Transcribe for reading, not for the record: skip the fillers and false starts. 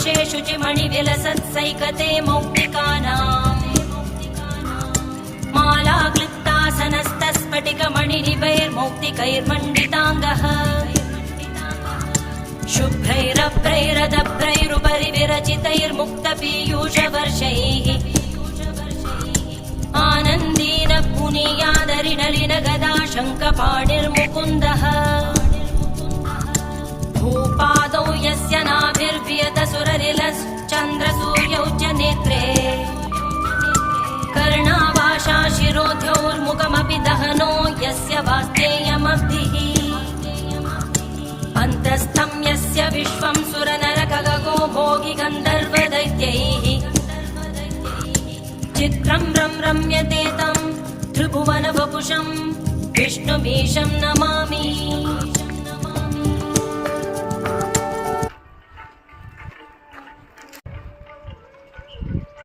पार्श्वे शुचिमणिविलसत्सैकते मौक्तिकानाम् मालाक्लिप्तासनस्तस्फटिकमणिनिभैर्मौक्तिकैर्मण्डिताङ्गः शुभ्रैरभ्रैरदभ्रैरुपरि विरचितैर्मुक्तपीयूषवर्षैः आनन्दीन पुनीयादरिनलिन गदा शङ्खपाणिर्मुकुन्दः भूपादौ यस्य नाभिर्वियतसुरनिलश्चन्द्रसूर्यौ च नेत्रे कर्णावाशा शिरोद्यौर्मुखमपि दहनो यस्य वास्तेयमब्धिः अन्तस्थं यस्य विश्वं सुरनरखगो भोगि गन्धर्वदैत्यैः चित्रं रम्यते तं त्रिभुवनवपुषं विष्णुमीशं नमामि।